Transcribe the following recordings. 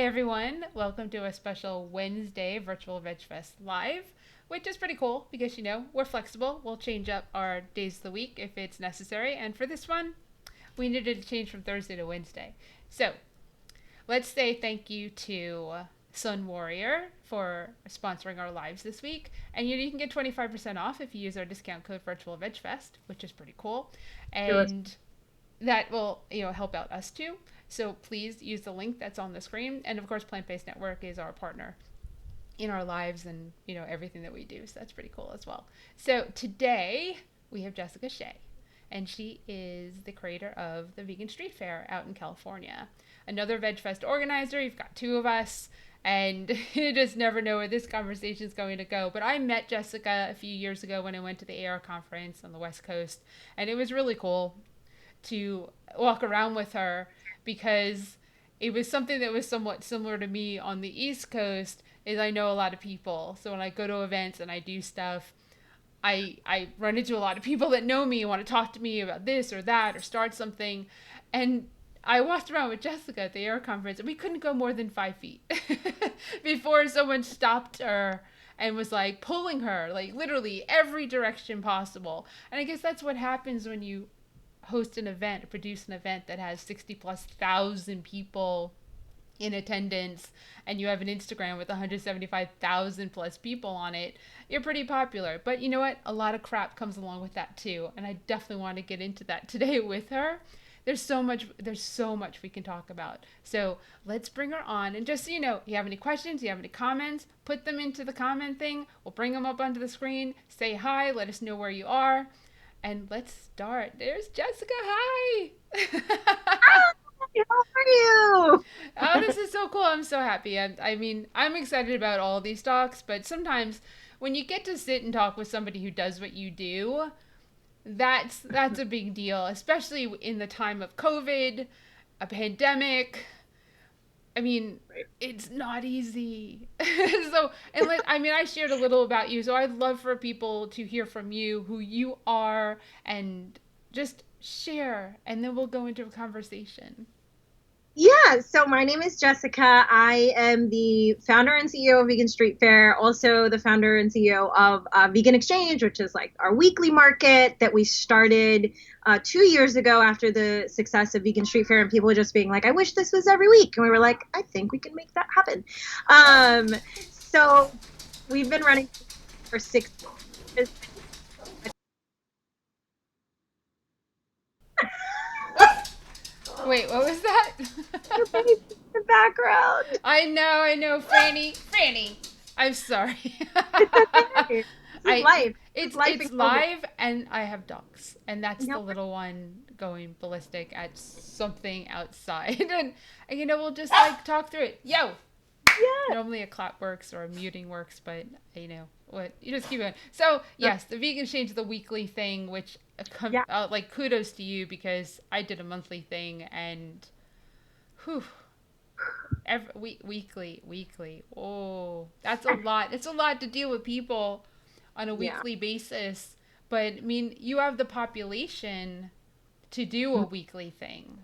everyone. Welcome to a special Wednesday virtual Vegfest live, which is pretty cool because, we're flexible. We'll change up our days of the week if it's necessary. And for this one, we needed to change from Thursday to Wednesday. So let's say thank you to Sun Warrior for sponsoring our lives this week. And you can get 25% off if you use our discount code Virtual VegFest, which is pretty cool. And that will, help out us too. So please use the link that's on the screen. And of course, Plant Based Network is our partner in our lives and, everything that we do. So that's pretty cool as well. So today we have Jessica Shay, and she is the creator of the Vegan Street Fair out in California. Another VegFest organizer. You've got two of us, and you just never know where this conversation is going to go. But I met Jessica a few years ago when I went to the AR conference on the West Coast, and it was really cool to walk around with her because it was something that was somewhat similar to me on the East Coast. Is I know a lot of people, so when I go to events and I do stuff, I run into a lot of people that know me and want to talk to me about this or that or start something. And I walked around with Jessica at the AIR conference, and we couldn't go more than 5 feet before someone stopped her and was like pulling her, like literally every direction possible. And I guess that's what happens when you host an event, or produce an event that has 60 plus thousand people in attendance, and you have an Instagram with 175,000 plus people on it. You're pretty popular. But you know what? A lot of crap comes along with that too. And I definitely want to get into that today with her. There's so much we can talk about. So let's bring her on. And just so you have any questions, you have any comments, put them into the comment thing. We'll bring them up onto the screen. Say hi, let us know where you are. And let's start. There's Jessica. Hi. Hi, how are you? Oh, this is so cool. I'm so happy. I'm excited about all these talks, but sometimes when you get to sit and talk with somebody who does what you do, that's a big deal, especially in the time of COVID, a pandemic. It's not easy. I shared a little about you, so I'd love for people to hear from you, who you are, and just share, and then we'll go into a conversation. Yeah, so my name is Jessica. I am the founder and CEO of Vegan Street Fair, also the founder and CEO of Vegan Exchange, which is like our weekly market that we started 2 years ago after the success of Vegan Street Fair, and people were just being like, I wish this was every week. And we were like, I think we can make that happen. So we've been running for 6 years. Wait, what was that? Your baby in the background. I know, Franny. I'm sorry. It's okay. This is I life. This is it's life in it's COVID. live, and I have dogs, and that's the No, little one going ballistic at something outside. And we'll just like talk through it. Yo, yeah. normally a clap works or a muting works, but what, you just keep going. So yes, the vegan change, the weekly thing, which Yeah. like kudos to you, because I did a monthly thing, and whew, weekly. Oh, that's a lot. It's a lot to deal with people on a Yeah. weekly basis. But you have the population to do a weekly thing.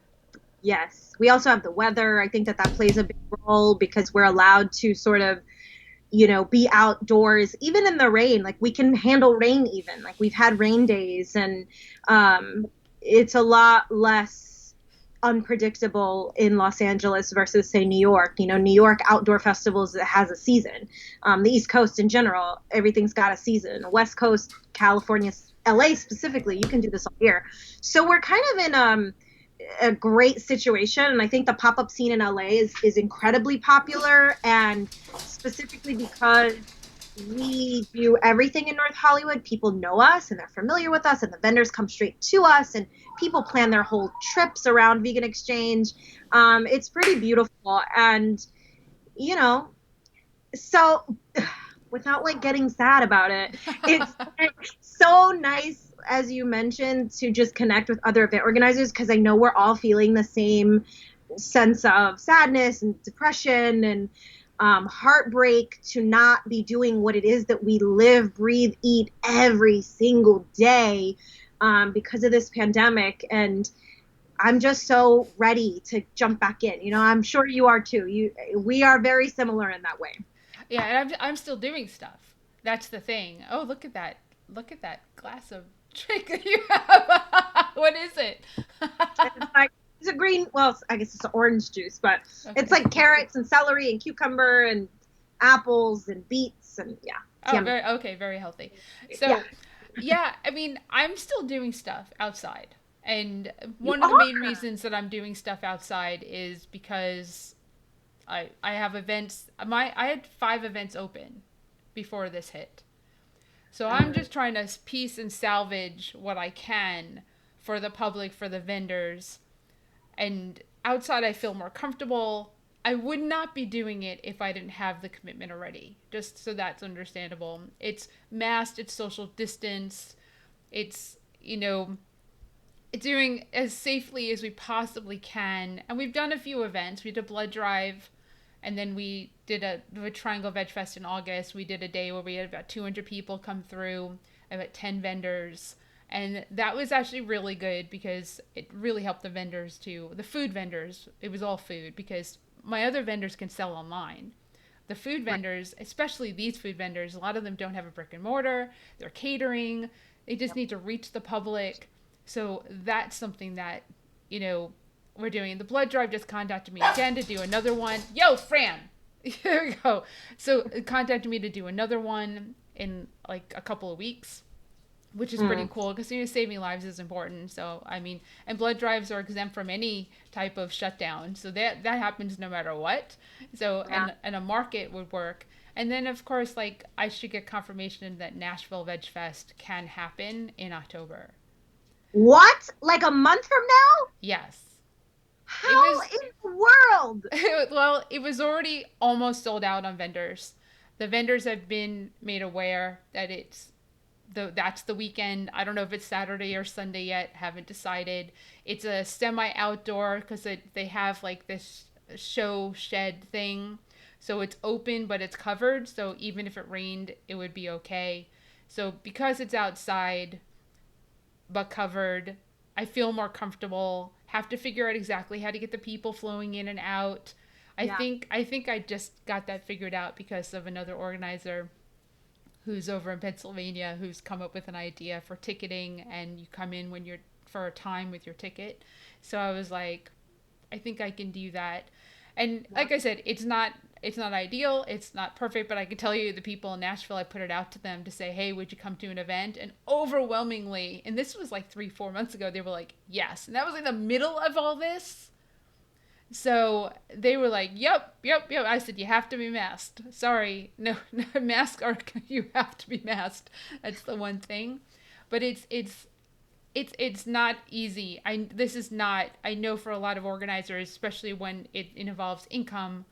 Yes. We also have the weather. I think that that plays a big role because we're allowed to sort of, be outdoors, even in the rain. Like we can handle rain even. Like we've had rain days and um, it's a lot less unpredictable in Los Angeles versus say New York. New York outdoor festivals that has a season. The East Coast in general, everything's got a season. West Coast, California, LA specifically, you can do this all year. So we're kind of in a great situation. And I think the pop up scene in LA is incredibly popular. And specifically because we do everything in North Hollywood, people know us and they're familiar with us, and the vendors come straight to us, and people plan their whole trips around Vegan Exchange. It's pretty beautiful. And, you know, so without like getting sad about it, it's so nice, as you mentioned, to just connect with other event organizers, because I know we're all feeling the same sense of sadness and depression and heartbreak to not be doing what it is that we live, breathe, eat every single day because of this pandemic. And I'm just so ready to jump back in. I'm sure you are too. We are very similar in that way. Yeah, and I'm still doing stuff. That's the thing. Oh, look at that. Look at that glass of drink that you have. What is it? It's like it's a green. Well, I guess it's orange juice, but it's Okay. like carrots and celery and cucumber and apples and beets and yeah, it's Oh, yummy. very okay, very healthy. Yeah, So, yeah, I mean, I'm still doing stuff outside. And you one of the main are. reasons that I'm doing stuff outside is because I have events. I had 5 events open before this hit. So I'm just trying to piece and salvage what I can for the public, for the vendors. And outside, I feel more comfortable. I would not be doing it if I didn't have the commitment already, just so that's understandable. It's masked, it's social distance, it's, it's doing as safely as we possibly can. And we've done a few events. We did a blood drive, and then we did a Triangle Vegfest in August. We did a day where we had about 200 people come through, about 10 vendors. And that was actually really good because it really helped the vendors too. The food vendors, it was all food because my other vendors can sell online. The food Right. vendors, especially these food vendors, a lot of them don't have a brick and mortar. They're catering. They just need to reach the public. So that's something that, you know, we're doing. The blood drive just contacted me again to do another one. Yo, Fran! Here we go. So it contacted me to do another one in like a couple of weeks, which is pretty Mm, cool because saving lives is important. So I mean, and blood drives are exempt from any type of shutdown, so that happens no matter what. So yeah. and a market would work. And then of course, like I should get confirmation that Nashville Veg Fest can happen in October. What? Like a month from now? Yes, it How was. in the world? Well, it was already almost sold out on vendors. The vendors have been made aware that that's the weekend. I don't know if it's Saturday or Sunday yet. Haven't decided. It's a semi outdoor because they have like this show shed thing, so it's open but it's covered. So even if it rained, it would be okay. So because it's outside but covered, I feel more comfortable. Have to figure out exactly how to get the people flowing in and out. Yeah. I think I just got that figured out because of another organizer who's over in Pennsylvania who's come up with an idea for ticketing, and you come in when you're for a time with your ticket. So I was like, I think I can do that. And Yeah. like I said, it's not ideal, it's not perfect, but I can tell you the people in Nashville, I put it out to them to say, hey, would you come to an event? And overwhelmingly, and this was like 3 4 months ago, they were like, yes. And that was in the middle of all this. So they were like, yep, yep, yep. I said, you have to be masked. Sorry. No, no mask are, you have to be masked. That's the one thing. But it's not easy. This is not, I know for a lot of organizers, especially when it involves income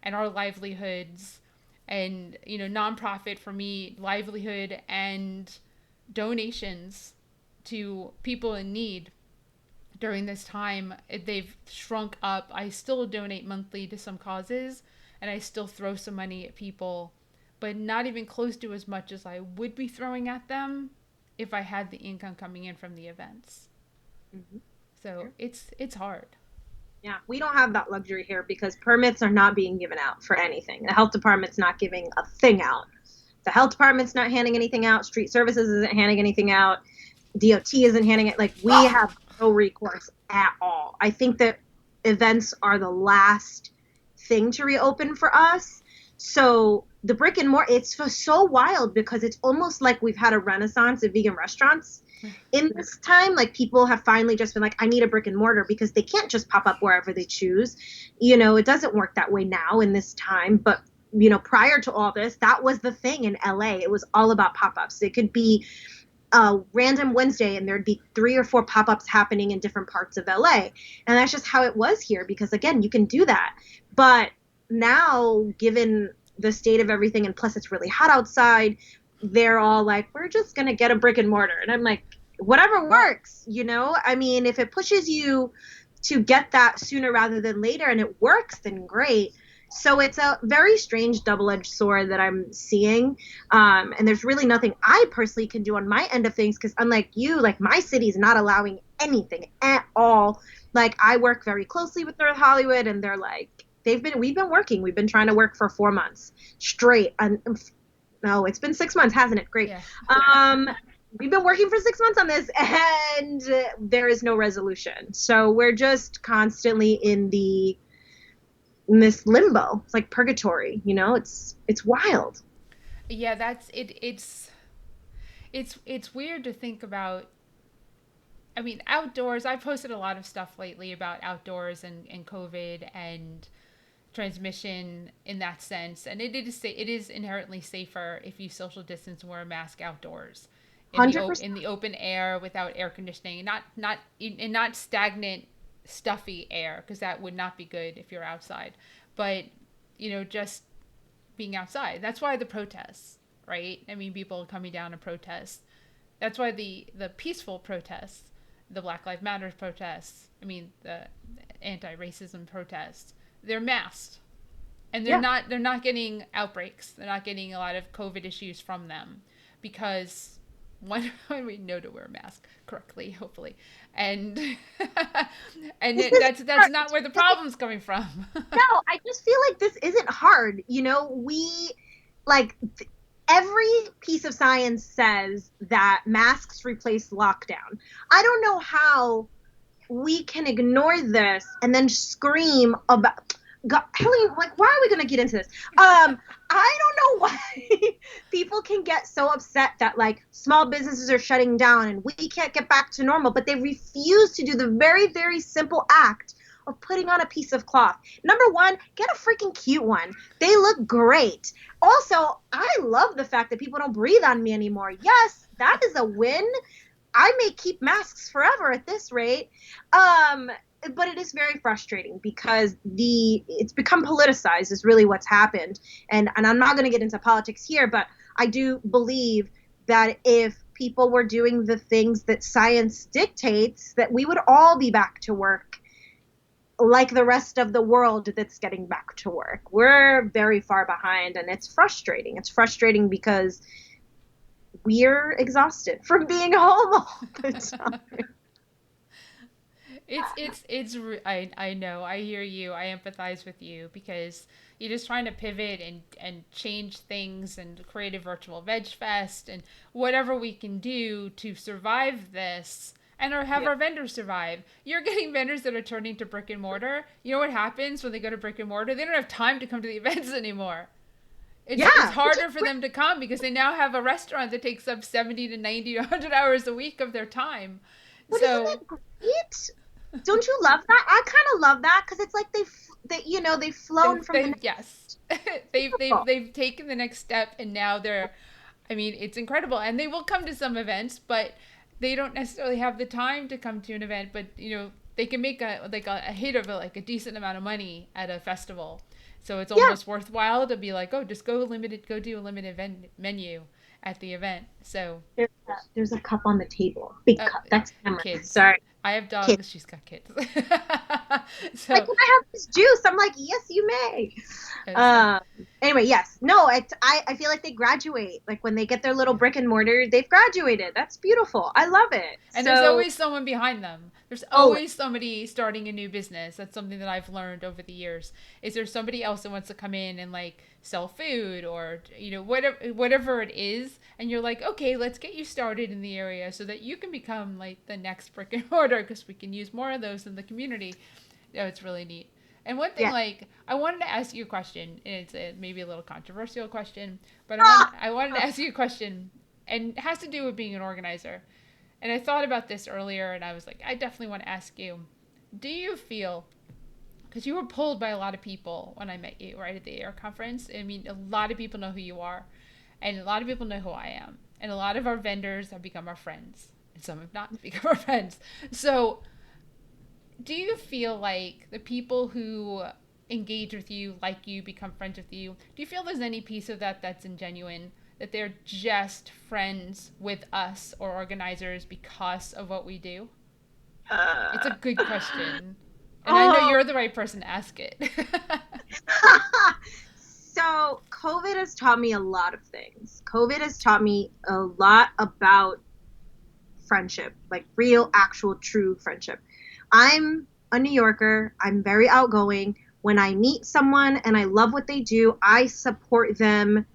and our livelihoods and, nonprofit for me, livelihood and donations to people in need during this time, they've shrunk up. I still donate monthly to some causes and I still throw some money at people, but not even close to as much as I would be throwing at them if I had the income coming in from the events. Mhm. So Sure. it's hard. Yeah, we don't have that luxury here because permits are not being given out for anything. The health department's not giving a thing out. The health department's not handing anything out. Street services isn't handing anything out. DOT isn't handing it. Like we have no recourse at all. I think that events are the last thing to reopen for us. So the brick and mortar, it's so wild because it's almost like we've had a renaissance of vegan restaurants in this time. Like people have finally just been like, I need a brick and mortar because they can't just pop up wherever they choose. It doesn't work that way now in this time, but prior to all this, that was the thing in LA. It was all about pop-ups. It could be a random Wednesday and there'd be 3 or 4 pop-ups happening in different parts of LA. And that's just how it was here because again, you can do that. But now, given the state of everything and plus it's really hot outside, they're all like, we're just going to get a brick and mortar. And I'm like, whatever works. I mean, if it pushes you to get that sooner rather than later and it works, then great. So it's a very strange double-edged sword that I'm seeing. And there's really nothing I personally can do on my end of things because unlike you, like my city is not allowing anything at all Like I work very closely with North Hollywood, and they're like, we've been working. We've been trying to work for 4 months straight. And no, it's been 6 months, hasn't it? Great. Yeah. We've been working for 6 months on this, and there is no resolution. So we're just constantly in this limbo. It's like purgatory, you know? It's wild. Yeah, that's it. It's weird to think about. I mean, outdoors. I've posted a lot of stuff lately about outdoors and COVID and transmission in that sense. And it is inherently safer if you social distance and wear a mask outdoors, in 100%. the open air without air conditioning, not stagnant, stuffy air, because that would not be good if you're outside. But just being outside. That's why the protests, right? I mean, people coming down to protest. That's why the peaceful protests, the Black Lives Matter protests. I mean, the anti-racism protests. They're masked, and they're Yeah. not they're not getting outbreaks. They're not getting a lot of COVID issues from them because when we know to wear a mask correctly, hopefully, and and This is that's not where the problem's coming from. No, I just feel like this isn't hard. You know, like, every piece of science says that masks replace lockdown. I don't know how we can ignore this and then scream about. God, Helene, like, why are we going to get into this? I don't know why people can get so upset that like small businesses are shutting down and we can't get back to normal, but they refuse to do the very, very simple act of putting on a piece of cloth. Number one, get a freaking cute one. They look great. Also, I love the fact that people don't breathe on me anymore. Yes, that is a win. I may keep masks forever at this rate. But it is very frustrating because it's become politicized is really what's happened. And I'm not going to get into politics here, but I do believe that if people were doing the things that science dictates, that we would all be back to work like the rest of the world that's getting back to work. We're very far behind, and it's frustrating. It's frustrating because we're exhausted from being home all the time. I know, I hear you, I empathize with you, because you're just trying to pivot and change things and create a virtual Vegfest and whatever we can do to survive this, and or have Yeah. our vendors survive. You're getting vendors that are turning to brick and mortar. You know what happens when they go to brick and mortar? They don't have time to come to the events anymore. It's Yeah, which is harder for them to come because they now have a restaurant that takes up 70 to 90 to 100 hours a week of their time. But isn't So that great? Don't you love that? I kind of love that because it's like they've flown from the they next yes, level. they've taken the next step, and now they're. I mean, it's incredible, and they will come to some events, but they don't necessarily have the time to come to an event. But they can make a hit of like a decent amount of money at a festival, so it's Yeah, almost worthwhile to be like, oh, just go do a limited menu at the event. So there's a cup on the table. Big uh, cup. That's Cameron. kids. Sorry, I have kids. dogs. She's got kids. Like, So can I have this juice? I'm like, yes, you may. so Um. Anyway, yes. No, I feel like they graduate. Like when they get their little yeah. brick and mortar, they've graduated. That's beautiful. I love it. And there's So always someone behind them. There's always. always somebody starting a new business. That's something that I've learned over the years. Is there somebody else that wants to come in and like sell food, or whatever it is, and you're like, okay, let's get you started in the area so that you can become like the next brick and mortar, because we can use more of those in the community. It's really neat. And one thing, Yeah. like, I wanted to ask you a question. And it's maybe a little controversial question, but Ah! I wanted to ask you a question, and it has to do with being an organizer. And I thought about this earlier, and I was like, I definitely want to ask you, do you feel, because you were pulled by a lot of people when I met you, right, at the AIR conference. I mean, a lot of people know who you are, and a lot of people know who I am. And a lot of our vendors have become our friends, and some have not become our friends. So, do you feel like the people who engage with you, like you, become friends with you, do you feel there's any piece of that that's ingenuine? That they're just friends with us or organizers because of what we do? It's a good question. And I know Oh. you're the right person to ask it. So COVID has taught me a lot of things. COVID has taught me a lot about friendship, like real, actual, true friendship. I'm a New Yorker. I'm very outgoing. When I meet someone and I love what they do, I support them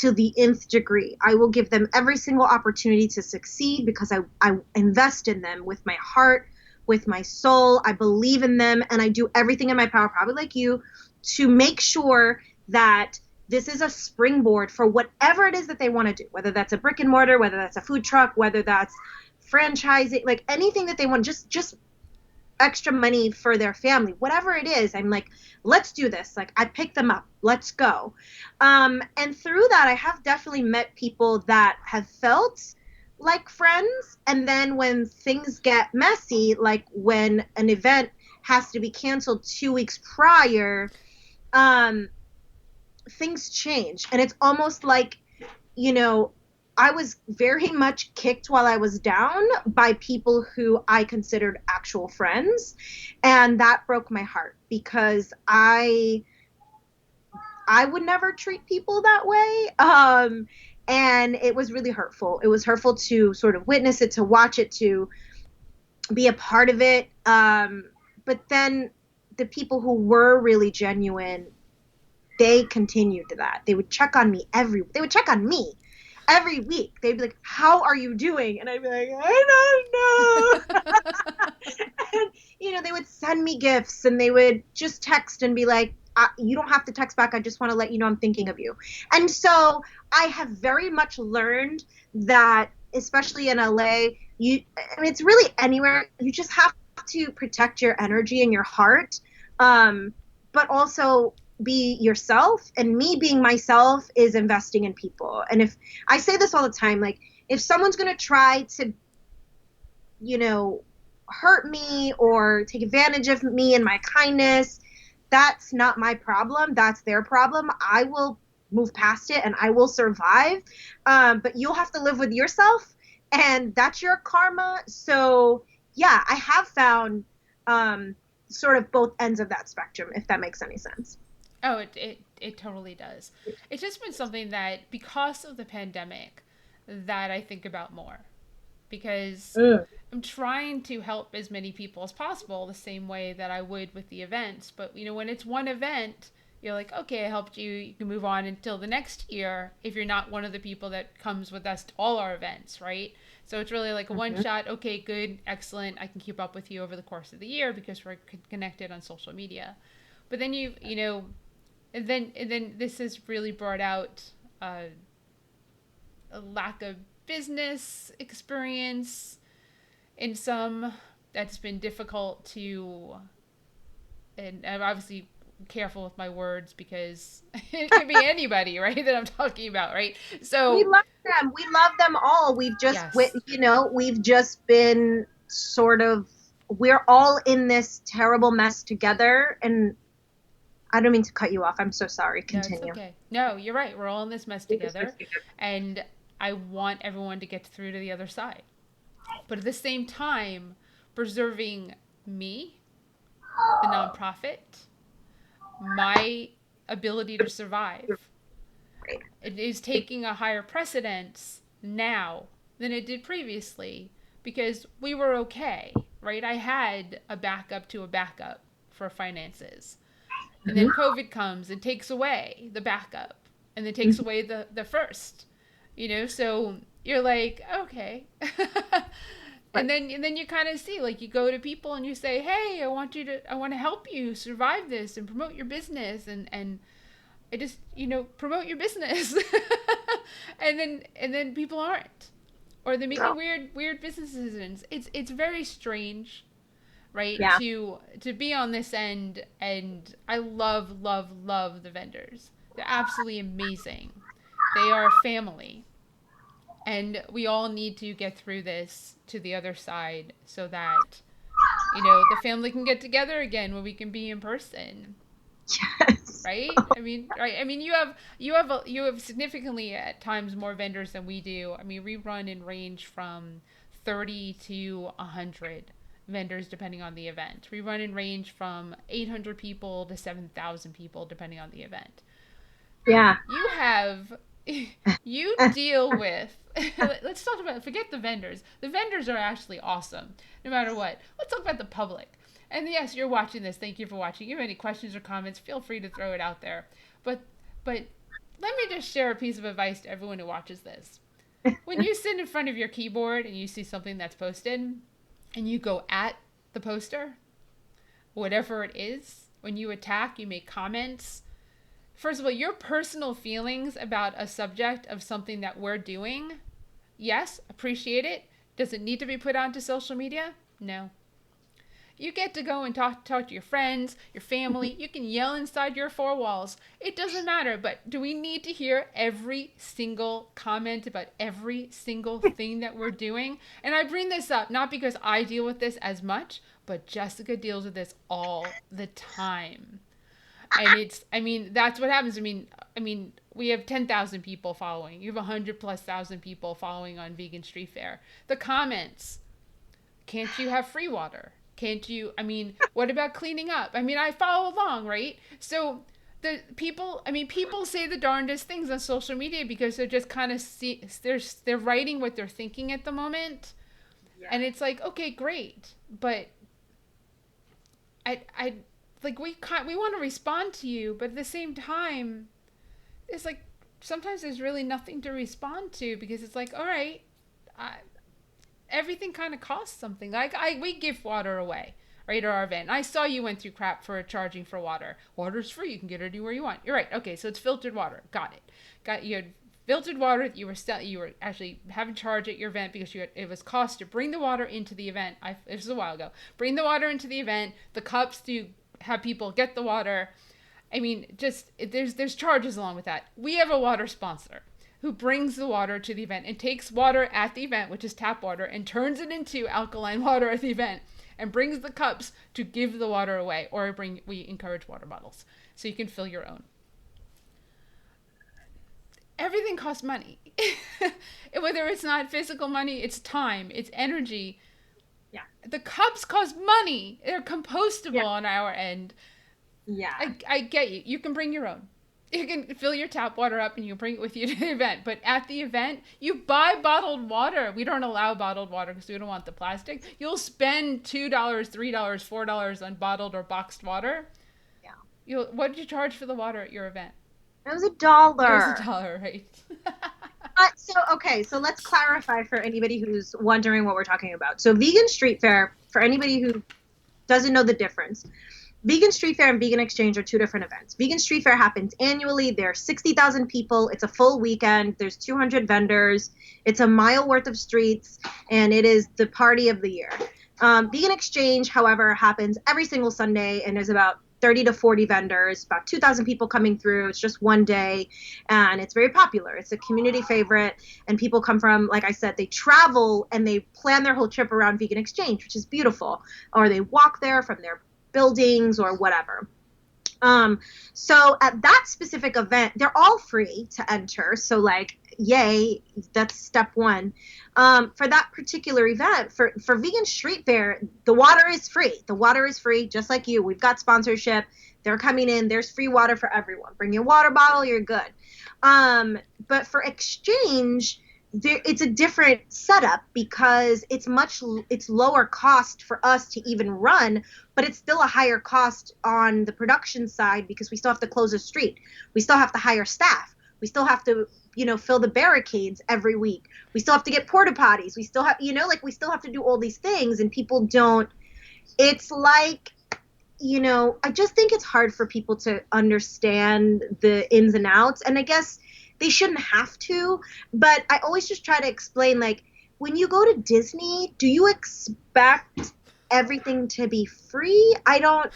to the nth degree. I will give them every single opportunity to succeed because I invest in them with my heart, with my soul. I believe in them and I do everything in my power, probably like you, to make sure that this is a springboard for whatever it is that they want to do, whether that's a brick and mortar, whether that's a food truck, whether that's franchising, like anything that they want, just extra money for their family, whatever it is. I'm like, let's do this. Like, I pick them up, let's go. And through that, I have definitely met people that have felt like friends. And then when things get messy, like when an event has to be canceled 2 weeks prior, um, things change. And it's almost like, you know, I was very much kicked while I was down by people who I considered actual friends. And that broke my heart because I would never treat people that way. And it was really hurtful. It was hurtful to sort of witness it, to watch it, to be a part of it. But then the people who were really genuine, they continued to that. They would check on me every week. They'd be like, "How are you doing?" And I'd be like, "I don't know." And they would send me gifts and they would just text and be like, "You don't have to text back. I just want to let you know I'm thinking of you." And so I have very much learned that, especially in LA, it's really anywhere. You just have to protect your energy and your heart, but also be yourself. And me being myself is investing in people. And if I say this all the time, like if someone's going to try to, you know, hurt me or take advantage of me and my kindness, that's not my problem. That's their problem. I will move past it and I will survive. But you'll have to live with yourself and that's your karma. So yeah, I have found sort of both ends of that spectrum, if that makes any sense. Oh, it totally does. It's just been something that, because of the pandemic, that I think about more. Because Mm. I'm trying to help as many people as possible the same way that I would with the events. But, when it's one event, you're like, okay, I helped you. You can move on until the next year if you're not one of the people that comes with us to all our events, right? So it's really like a one Mhm. shot. Okay, good, excellent. I can keep up with you over the course of the year because we're connected on social media. But then and then this has really brought out uh, a lack of business experience in some, that's been difficult to, and I'm obviously careful with my words because it could be anybody, right, that I'm talking about, right? We So love them. We love them all. yes. We've just been sort of, we're all in this terrible mess together. And I don't mean to cut you off. I'm so sorry. No, it's Continue. okay. No, you're right, we're all in this mess together, and I want everyone to get through to the other side, but at the same time preserving me, the nonprofit, my ability to survive. Right. It is taking a higher precedence now than it did previously because we were okay, right? I had a backup to a backup for finances. And then Mhm. COVID comes and takes away the backup and then takes away the first. So you're like, okay. Right. And then you kind of see, like, you go to people and you say, "Hey, I want to help you survive this and promote your business, and I just, promote your business." And then people aren't, or they're making Oh, weird business decisions. It's very strange, right? yeah. To be on this end, and I love the vendors. They're absolutely amazing. They are a family, and we all need to get through this to the other side so that the family can get together again when we can be in person, Yes. right? I mean, right? I mean, you have significantly at times more vendors than we do. I mean, we run in range from 30 to 100 vendors depending on the event. We run in range from 800 people to 7,000 people depending on the event. Yeah. You have you deal with let's talk about, forget the vendors. The vendors are actually awesome no matter what. Let's talk about the public. And yes, you're watching this. Thank you for watching. If you have any questions or comments, feel free to throw it out there. But let me just share a piece of advice to everyone who watches this. When you sit in front of your keyboard and you see something that's posted and you go at the poster, whatever it is, when you attack, you make comments. First of all, your personal feelings about a subject of something that we're doing, yes, appreciate it. Does it need to be put onto social media? No. You get to go and talk to your friends, your family. You can yell inside your four walls. It doesn't matter. But do we need to hear every single comment about every single thing that we're doing? And I bring this up not because I deal with this as much, but Jessica deals with this all the time. And I mean, that's what happens. I mean, we have 10,000 people following. You have 100,000+ people following on Vegan Street Fair. The comments, can't you have free water? Can't you? I mean, what about cleaning up? I mean, I follow along, right? So the people, I mean, people say the darndest things on social media because they're just kind of they're writing what they're thinking at the moment, Yeah. and it's like, okay, great, but I like we want to respond to you, but at the same time, it's like sometimes there's really nothing to respond to because it's like, all right, everything kind of costs something. Like we give water away, right, at our event. I saw you went through crap for charging for water. Water's free. You can get it anywhere you want. You're right. Okay, so it's filtered water. Got it. You had filtered water that you were actually having charge at your event because it was cost to bring the water into the event. This was a while ago. Bring the water into the event. The cups to have people get the water. I mean, just there's charges along with that. We have a water sponsor who brings the water to the event and takes water at the event, which is tap water, and turns it into alkaline water at the event and brings the cups to give the water away, or we encourage water bottles so you can fill your own. Everything costs money. Whether it's not physical money, it's time, it's energy. Yeah. The cups cost money. They're compostable on our end. Yeah. I get you. You can bring your own. You can fill your tap water up and you bring it with you to the event. But at the event, you buy bottled water. We don't allow bottled water because we don't want the plastic. You'll spend $2, $3, $4 on bottled or boxed water. Yeah. What did you charge for the water at your event? It was $1. It was $1, right? So let's clarify for anybody who's wondering what we're talking about. So Vegan Street Fair, for anybody who doesn't know the difference, Vegan Street Fair and Vegan Exchange are two different events. Vegan Street Fair happens annually. There's 60,000 people. It's a full weekend. There's 200 vendors. It's a mile worth of streets, and it is the party of the year. Vegan Exchange, however, happens every single Sunday, and there's about 30 to 40 vendors, about 2,000 people coming through. It's just one day, and it's very popular. It's a community favorite, and people come from, like I said, they travel and they plan their whole trip around Vegan Exchange, which is beautiful, or they walk there from their buildings or whatever. So at that specific event, they're all free to enter. So like, yay, that's step one. For that particular event, for Vegan Street Fair, the water is free. The water is free, just like you. We've got sponsorship. They're coming in. There's free water for everyone. Bring your water bottle, you're good. But for exchange, it's a different setup because it's lower cost for us to even run, but it's still a higher cost on the production side because we still have to close a street. We still have to hire staff. We still have to, fill the barricades every week. We still have to get porta potties. We still have, we still have to do all these things, and people don't. It's like, I just think it's hard for people to understand the ins and outs, and I guess they shouldn't have to, but I always just try to explain, like, when you go to Disney, do you expect everything to be free? I don't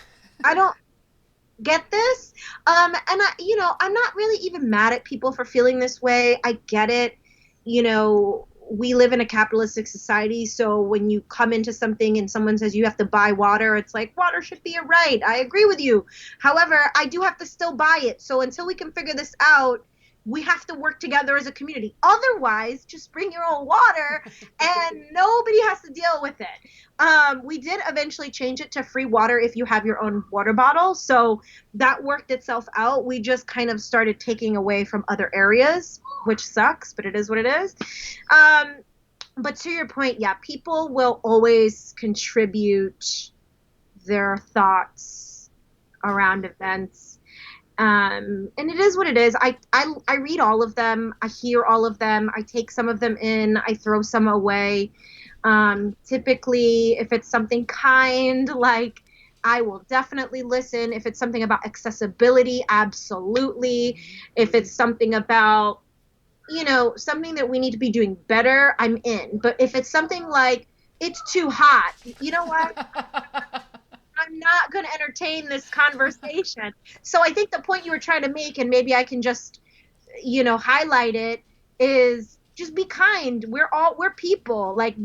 get this. And I'm not really even mad at people for feeling this way. I get it. We live in a capitalistic society, so when you come into something and someone says you have to buy water, it's like, water should be a right. I agree with you. However, I do have to still buy it. So until we can figure this out, we have to work together as a community. Otherwise, just bring your own water and nobody has to deal with it. We did eventually change it to free water if you have your own water bottle. So that worked itself out. We just kind of started taking away from other areas, which sucks, but it is what it is. But to your point, yeah, people will always contribute their thoughts around events. And it is what it is. I read all of them. I hear all of them. I take some of them in. I throw some away. Typically, if it's something kind, like I will definitely listen. If it's something about accessibility, absolutely. If it's something about, something that we need to be doing better, I'm in. But if it's something like it's too hot, you know what? I'm not going to entertain this conversation. So I think the point you were trying to make, and maybe I can just, highlight it, is just be kind. We're people. Like,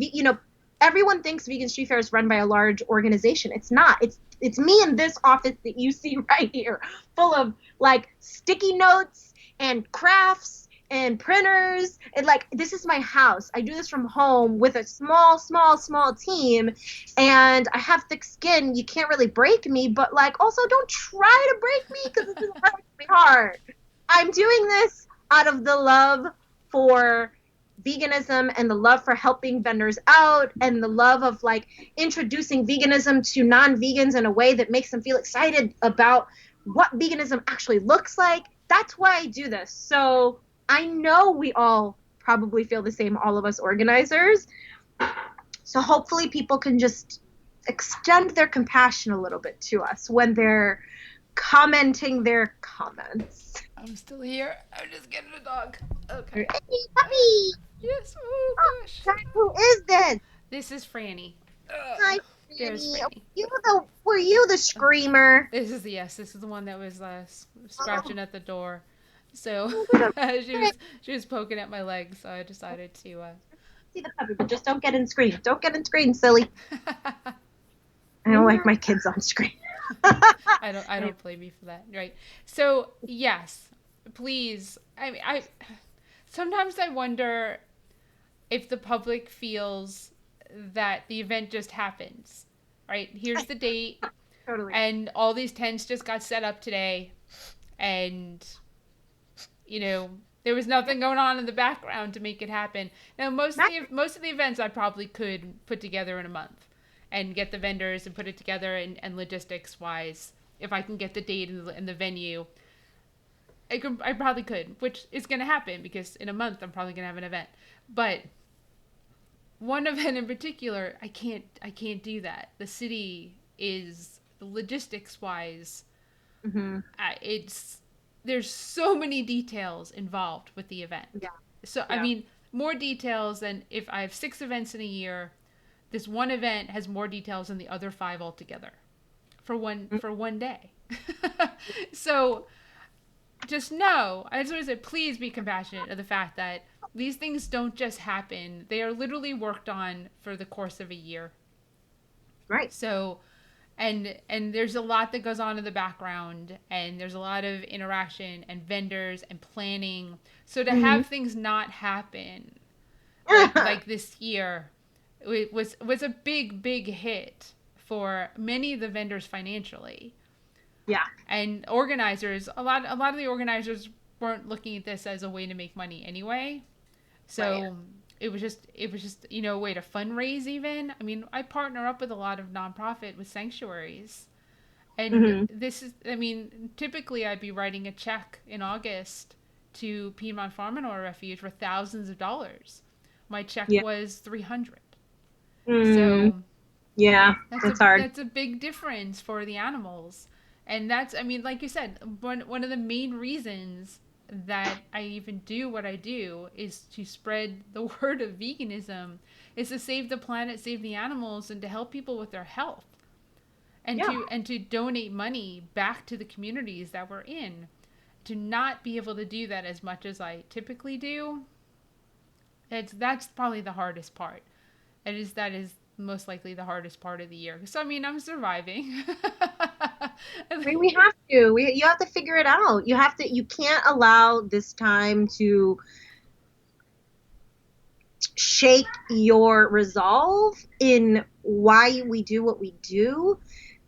everyone thinks Vegan Street Fair is run by a large organization. It's not. It's me in this office that you see right here, full of like sticky notes and crafts and printers, and like, this is my house. I do this from home with a small team, and I have thick skin. You can't really break me, but like, also don't try to break me because this is really hard. I'm doing this out of the love for veganism and the love for helping vendors out and the love of like introducing veganism to non-vegans in a way that makes them feel excited about what veganism actually looks like. That's why I do this. So I know we all probably feel the same, all of us organizers. So hopefully people can just extend their compassion a little bit to us when they're commenting their comments. I'm still here. I'm just getting a dog. Okay. Hey, puppy! Yes. Oh Oh, gosh. God, who is this? This is Franny. Hi, There's Franny. Franny. Were you the screamer? This is the one that was scratching at the door. So Oh, she was poking at my legs, so I decided to. see the puppy, but just don't get in screen. Don't get in screen, silly. I don't like my kids on screen. I don't blame you for that, right? So yes, please. I sometimes I wonder if the public feels that the event just happens. Right? Here's the date, Totally. and all these tents just got set up today, and there was nothing going on in the background to make it happen. Now most of the events I probably could put together in a month and get the vendors and put it together, and logistics wise, if I can get the date and the venue, I probably could, which is going to happen because in a month I'm probably going to have an event. But one event in particular, I can't do that. The city is logistics wise, Mm-hmm. it's there's so many details involved with the event. Yeah. So I Yeah. mean, more details than if I have 6 events in a year. This one event has more details than the other 5 altogether for one day. So just know, I just want to say, please be compassionate of the fact that these things don't just happen. They are literally worked on for the course of a year. Right. So, and there's a lot that goes on in the background, and there's a lot of interaction and vendors and planning. So to Mm-hmm. have things not happen like this year, it was a big hit for many of the vendors financially. Yeah. And organizers, a lot of the organizers weren't looking at this as a way to make money anyway. So Right. it was just a way to fundraise even. I mean, I partner up with a lot of nonprofit with sanctuaries. And Mm-hmm. this is, I mean, typically I'd be writing a check in August to Piedmont Farm and Oil Refuge for thousands of dollars. My check Yeah. was 300. Mm. So Yeah. That's hard. that's a big difference for the animals. And that's, I mean, like you said, one of the main reasons that I even do what I do is to spread the word of veganism, is to save the planet, save the animals, and to help people with their health, Yeah. and to donate money back to the communities that we're in. To not be able to do that as much as I typically do, that's probably the hardest part. That is most likely the hardest part of the year. So I mean, I'm surviving. We have to. You have to figure it out. You can't allow this time to shake your resolve in why we do what we do,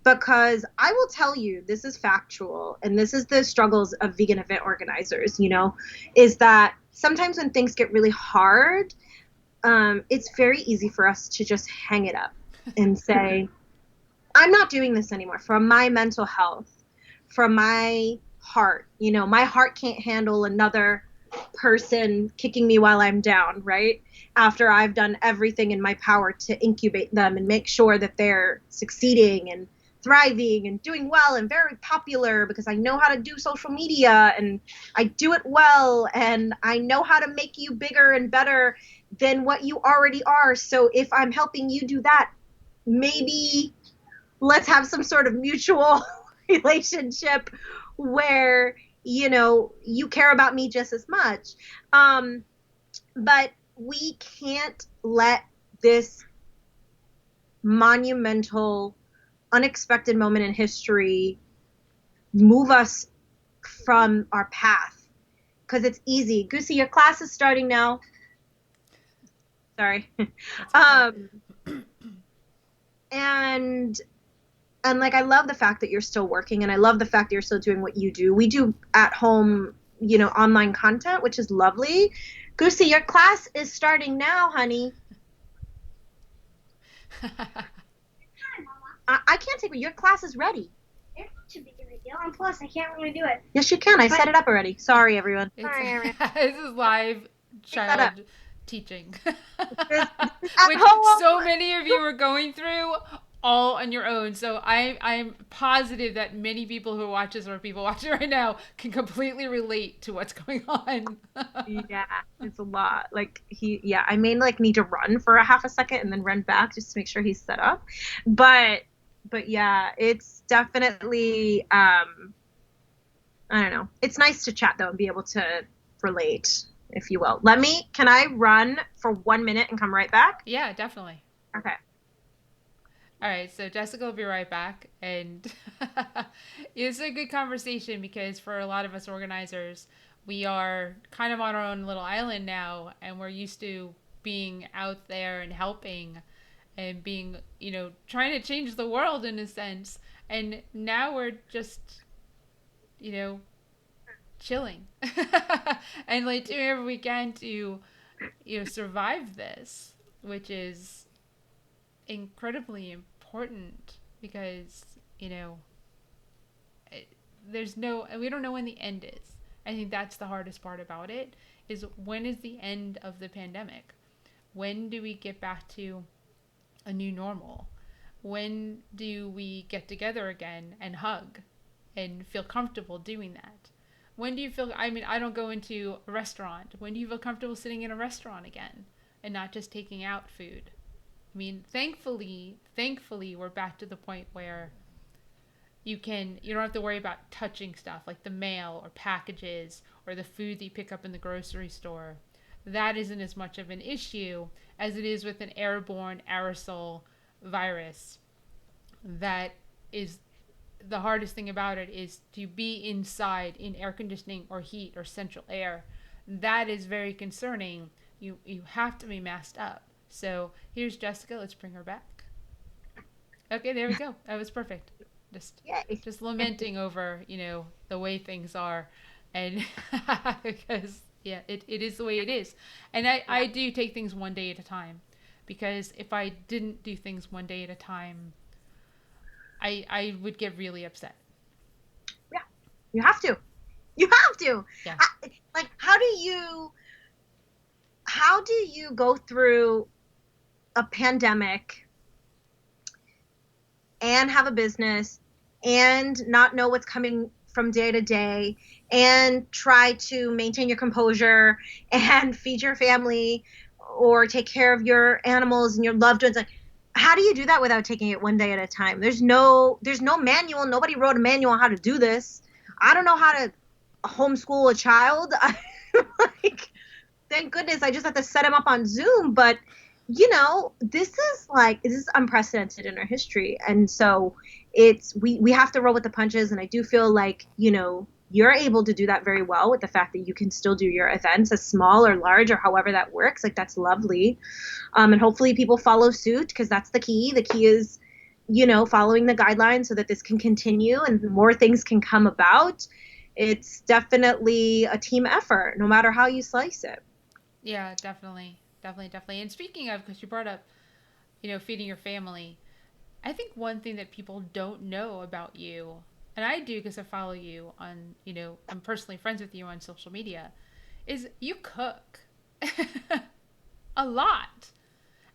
because I will tell you, this is factual, and this is the struggles of vegan event organizers, is that sometimes when things get really hard, it's very easy for us to just hang it up and say, I'm not doing this anymore for my mental health, for my heart. You know, my heart can't handle another person kicking me while I'm down, right? After I've done everything in my power to incubate them and make sure that they're succeeding and thriving and doing well and very popular because I know how to do social media and I do it well and I know how to make you bigger and better than what you already are. So if I'm helping you do that, maybe let's have some sort of mutual relationship where you care about me just as much. um but we can't let this monumental unexpected moment in history move us from our path because it's easy. Goosey, your class is starting now. Sorry. That's okay. um and like I love the fact that you're still working and I love the fact that you're still doing what you do. We do at home, online content, which is lovely. Goosey, your class is starting now, honey. I can't take it. Your class is ready. It's not too big of a deal. And plus, I can't really do it. Yes, you can. I But- set it up already. Sorry, everyone. Sorry, everyone. This is live that up. child teaching, At which home. so many of you are going through all on your own. So I'm positive that many people who watch this or people watching right now can completely relate to what's going on. Yeah, it's a lot. I may need to run for a half a second and then run back just to make sure he's set up. But yeah, it's definitely I don't know. It's nice to chat though and be able to relate, if you will. Can I run for 1 minute and come right back? Yeah, definitely. Okay. All right, so Jessica will be right back. And it's a good conversation because for a lot of us organizers, we are kind of on our own little island now, and we're used to being out there and helping and being, trying to change the world in a sense. And now we're just, chilling and doing whatever we can to, survive this, which is incredibly important because we don't know when the end is. I think that's the hardest part about it, is when is the end of the pandemic? When do we get back to a new normal? When do we get together again and hug and feel comfortable doing that? When do you feel, I don't go into a restaurant. When do you feel comfortable sitting in a restaurant again and not just taking out food? Thankfully, we're back to the point where you don't have to worry about touching stuff like the mail or packages or the food that you pick up in the grocery store. That isn't as much of an issue as it is with an airborne aerosol virus. That is the hardest thing about it, is to be inside in air conditioning or heat or central air. That is very concerning. You have to be masked up. So here's Jessica. Let's bring her back. Okay, there we go. That was perfect. Just lamenting over, the way things are, and because it is the way it is. And I do take things one day at a time, because if I didn't do things one day at a time, I would get really upset. Yeah, you have to. You have to. Yeah. How do you go through a pandemic and have a business and not know what's coming from day to day and try to maintain your composure and feed your family or take care of your animals and your loved ones? How do you do that without taking it one day at a time? There's no manual. Nobody wrote a manual on how to do this. I don't know how to homeschool a child. Thank goodness I just have to set him up on Zoom. But this is unprecedented in our history, and so we have to roll with the punches. And I do feel like you're able to do that very well with the fact that you can still do your events, as small or large or however that works. That's lovely. And hopefully people follow suit, because that's the key. The key is following the guidelines so that this can continue and more things can come about. It's definitely a team effort, no matter how you slice it. Yeah, definitely. And speaking of, because you brought up, feeding your family, I think one thing that people don't know about you, and I do because I follow you on, I'm personally friends with you on social media, is you cook a lot.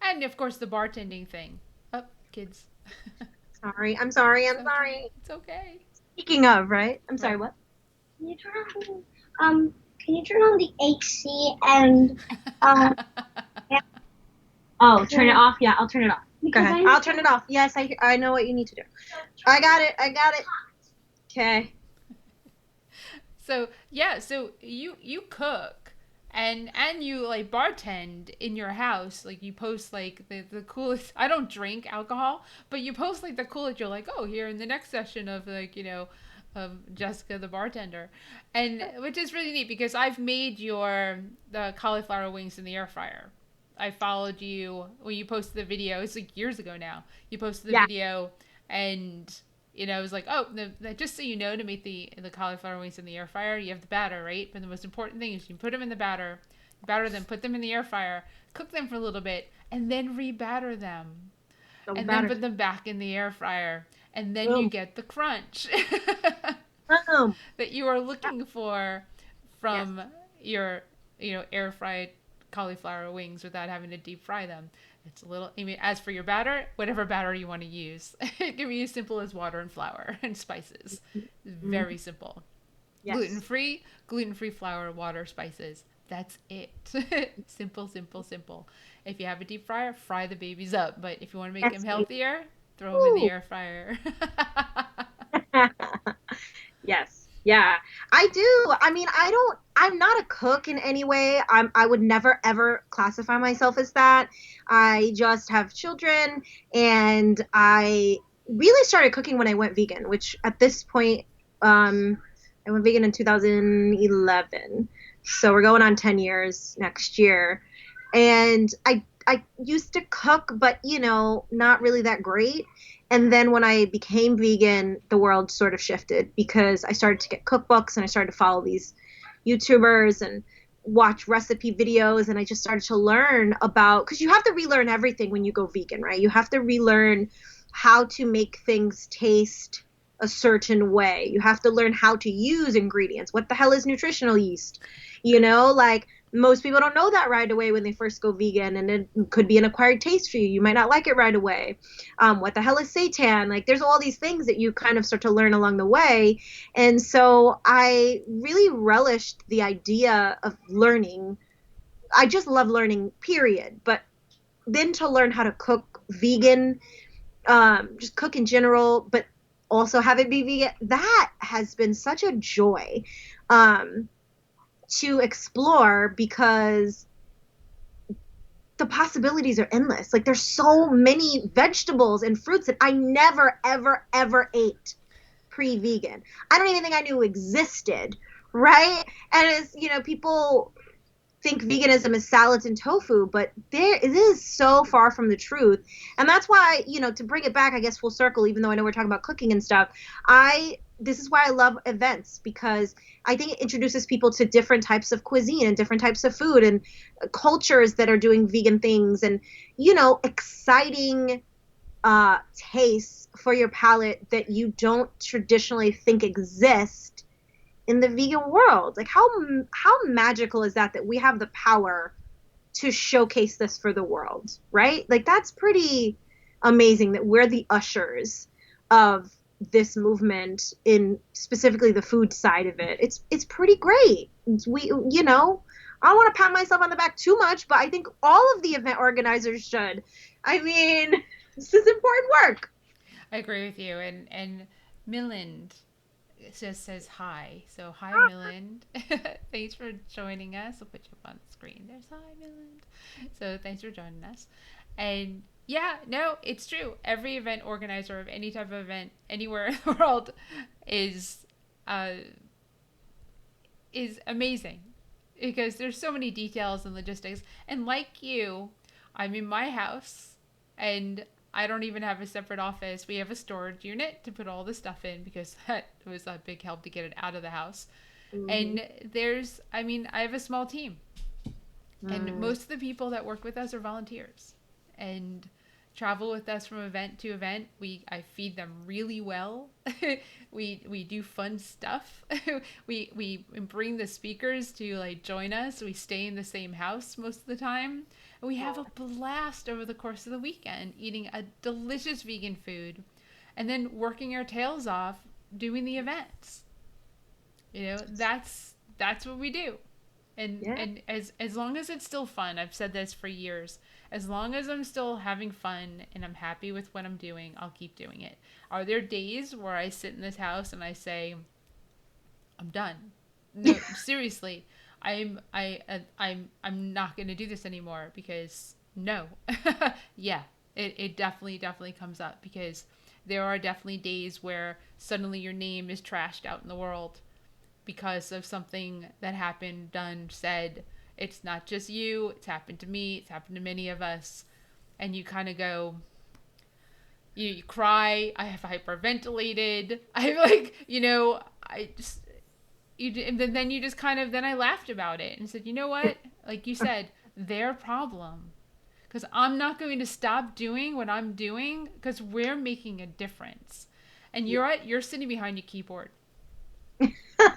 And of course, the bartending thing. Oh, kids. Sorry, I'm sorry, It's I'm okay. sorry. It's okay. Speaking of, right? I'm sorry, Right. what? Can you turn on can you turn on the AC and um Oh, turn it off? Yeah, I'll turn it off. Go because ahead. I'll turn it off. Yes, I know what you need to do. I got it. I got it. Okay. So yeah, so you cook and you like bartend in your house. Like you post like the coolest. I don't drink alcohol, but you post like the coolest. You're like, oh, here in the next session of like of Jessica the bartender, and which is really neat because I've made the cauliflower wings in the air fryer. I followed you when you posted the video. It's like years ago now. You posted the Yeah. video, and I was like, oh, just so you know, to make the cauliflower wings in the air fryer, you have the batter, right? But the most important thing is you put them in the batter them, put them in the air fryer, cook them for a little bit, and then rebatter them, So and then batter. put them back in the air fryer, and then you Boom. get the crunch Boom. that you are looking for Yes. from your air fried cauliflower wings without having to deep fry them. It's a little. I mean, as for your batter, whatever batter you want to use, it can be as simple as water and flour and spices. It's Mhm. very simple. Yes. Gluten free flour, water, spices. That's it. Simple, simple, simple. If you have a deep fryer, fry the babies up. But if you want to make them Yes, baby. healthier, throw them in the Woo. air fryer. Yes. Yeah. I do. I mean, I'm not a cook in any way. I would never ever classify myself as that. I just have children and I really started cooking when I went vegan, which at this point I went vegan in 2011. So we're going on 10 years next year. And I used to cook, but not really that great. And then when I became vegan, the world sort of shifted because I started to get cookbooks and I started to follow these YouTubers and watch recipe videos. And I just started to learn about, because you have to relearn everything when you go vegan, right? You have to relearn how to make things taste a certain way. You have to learn how to use ingredients. What the hell is nutritional yeast? Like most people don't know that right away when they first go vegan, and it could be an acquired taste for you. You might not like it right away. What the hell is seitan? Like, there's all these things that you kind of start to learn along the way. And so I really relished the idea of learning. I just love learning, period. But then to learn how to cook vegan, just cook in general, but also have it be vegan, that has been such a joy um, to explore because the possibilities are endless. Like there's so many vegetables and fruits that I never, ever, ever ate pre-vegan. I don't even think I knew existed, right? And it's, people think veganism is salads and tofu, but it is so far from the truth. And that's why, to bring it back, I guess full circle, even though I know we're talking about cooking and stuff, this is why I love events, because I think it introduces people to different types of cuisine and different types of food and cultures that are doing vegan things and, exciting tastes for your palate that you don't traditionally think exist in the vegan world. Like how magical is that we have the power to showcase this for the world, right? Like that's pretty amazing that we're the ushers of this movement in specifically the food side of it. It's pretty great. I don't want to pat myself on the back too much, but I think all of the event organizers should. I mean, this is important work. I agree with you. And Milland just says hi. So hi, Milland. Thanks for joining us. I'll put you up on the screen. There's hi, Milland. So thanks for joining us. And yeah, no, it's true. Every event organizer of any type of event anywhere in the world is uh, is amazing because there's so many details and logistics. And like you, I'm in my house and I don't even have a separate office. We have a storage unit to put all the stuff in because that was a big help to get it out of the house. Mm-hmm. And I have a small team. And most of the people that work with us are volunteers. And travel with us from event to event. I feed them really well. We do fun stuff. We bring the speakers to like join us. We stay in the same house most of the time. And we have a blast over the course of the weekend eating a delicious vegan food and then working our tails off doing the events. That's what we do. And as long as it's still fun, I've said this for years. As long as I'm still having fun and I'm happy with what I'm doing, I'll keep doing it. Are there days where I sit in this house and I say, I'm done? No, seriously. I'm not going to do this anymore because no. Yeah, it definitely comes up because there are definitely days where suddenly your name is trashed out in the world because of something that happened, done, said. It's not just you. It's happened to me. It's happened to many of us. And you kind of go, you cry. I have hyperventilated. I like, I just, and then you just kind of, then I laughed about it and said, you know what? Like you said, their problem. Because I'm not going to stop doing what I'm doing because we're making a difference. And you're sitting behind your keyboard.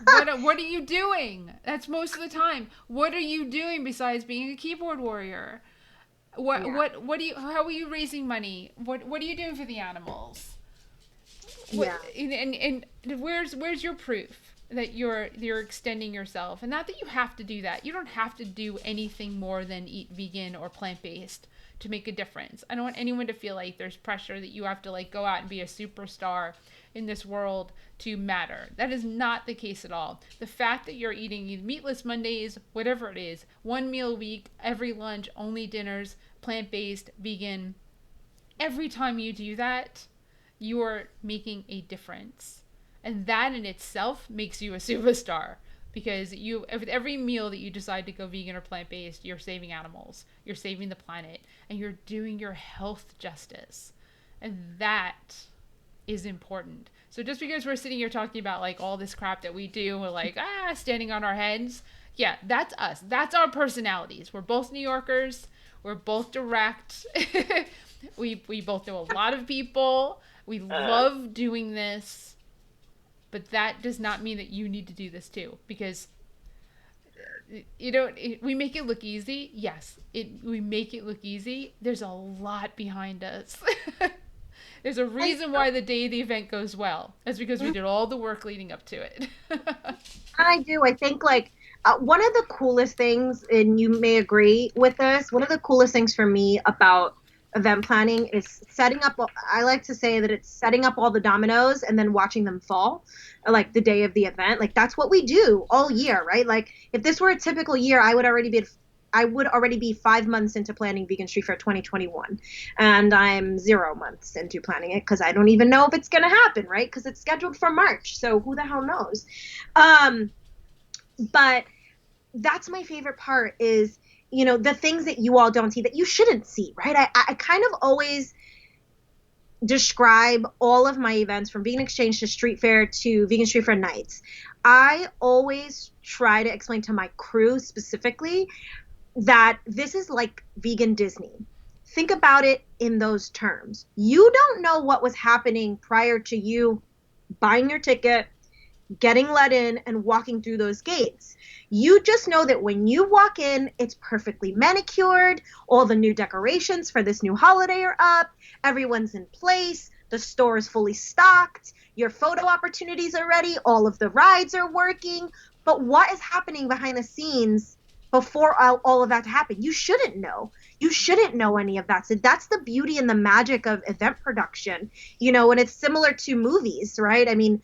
What are you doing? That's most of the time. What are you doing besides being a keyboard warrior? What do you? How are you raising money? What are you doing for the animals? And where's your proof that you're extending yourself? And not that you have to do that. You don't have to do anything more than eat vegan or plant-based to make a difference. I don't want anyone to feel like there's pressure that you have to like go out and be a superstar in this world to matter. That is not the case at all. The fact that you're eating meatless Mondays, whatever it is, one meal a week, every lunch, only dinners, plant-based, vegan, every time you do that, you are making a difference. And that in itself makes you a superstar. Because with every meal that you decide to go vegan or plant-based, you're saving animals, you're saving the planet, and you're doing your health justice. And that is important. So just because we're sitting here talking about like all this crap that we do, we're like, standing on our heads. Yeah, that's us. That's our personalities. We're both New Yorkers. We're both direct. we both know a lot of people. We love doing this. But that does not mean that you need to do this too, because we make it look easy. Yes, we make it look easy. There's a lot behind us. There's a reason why the day of the event goes well. That's because we did all the work leading up to it. I do. I think like one of the coolest things, and you may agree with this, one of the coolest things for me about event planning is setting up. I like to say that it's setting up all the dominoes and then watching them fall, like the day of the event. Like that's what we do all year, right? Like if this were a typical year, I would already be 5 months into planning Vegan Street Fair 2021, and I'm 0 months into planning it because I don't even know if it's gonna happen, right? Because it's scheduled for March, so who the hell knows? But that's my favorite part is the things that you all don't see that you shouldn't see, right? I kind of always describe all of my events from Vegan Exchange to Street Fair to Vegan Street Fair nights. I always try to explain to my crew specifically that this is like vegan Disney. Think about it in those terms. You don't know what was happening prior to you buying your ticket, getting let in, and walking through those gates. You just know that when you walk in, it's perfectly manicured, all the new decorations for this new holiday are up, everyone's in place, the store is fully stocked, your photo opportunities are ready, all of the rides are working. But what is happening behind the scenes before all of that to happen? You shouldn't know. You shouldn't know any of that. So that's the beauty and the magic of event production, and it's similar to movies, right? I mean,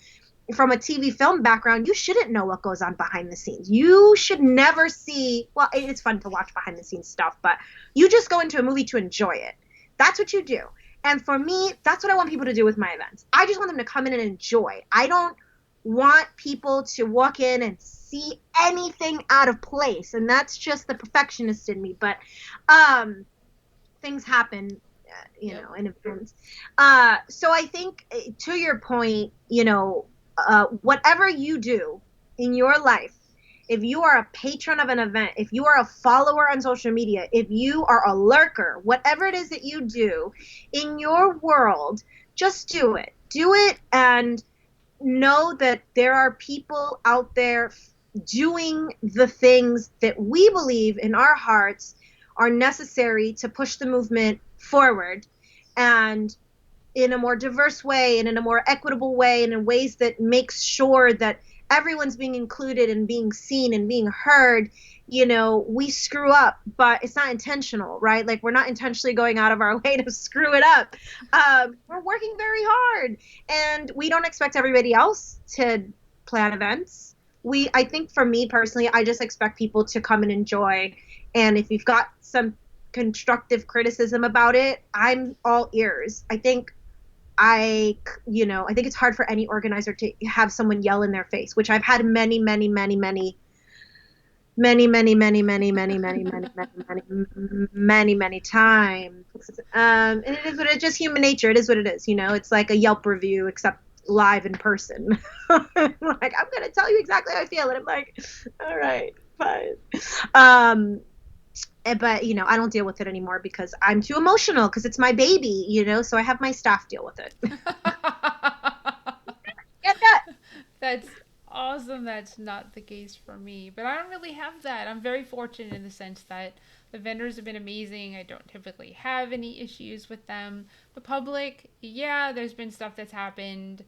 from a TV film background, you shouldn't know what goes on behind the scenes. You should never see, well, it's fun to watch behind the scenes stuff, but you just go into a movie to enjoy it. That's what you do. And for me, that's what I want people to do with my events. I just want them to come in and enjoy. I don't want people to walk in and see anything out of place. And that's just the perfectionist in me. But things happen, in events. So I think to your point, whatever you do in your life, if you are a patron of an event, if you are a follower on social media, if you are a lurker, whatever it is that you do in your world, just do it. Do it and know that there are people out there doing the things that we believe in our hearts are necessary to push the movement forward, and in a more diverse way and in a more equitable way and in ways that makes sure that everyone's being included and being seen and being heard. We screw up, but it's not intentional, right? Like, we're not intentionally going out of our way to screw it up. We're working very hard, and we don't expect everybody else to plan events. I think for me personally, I just expect people to come and enjoy. And if you've got some constructive criticism about it, I'm all ears. I think it's hard for any organizer to have someone yell in their face, which I've had many, many, many, many, many, many, many, many, many, many, many, many, many, many times. And it is what it is, just human nature. It is what it is. It's like a Yelp review, except live in person. Like, I'm gonna tell you exactly how I feel, and I'm like, all right, fine. But I don't deal with it anymore because I'm too emotional, because it's my baby, so I have my staff deal with it. Get that? That's awesome. That's not the case for me. But I don't really have that. I'm very fortunate in the sense that the vendors have been amazing. I don't typically have any issues with them. The public, yeah, there's been stuff that's happened.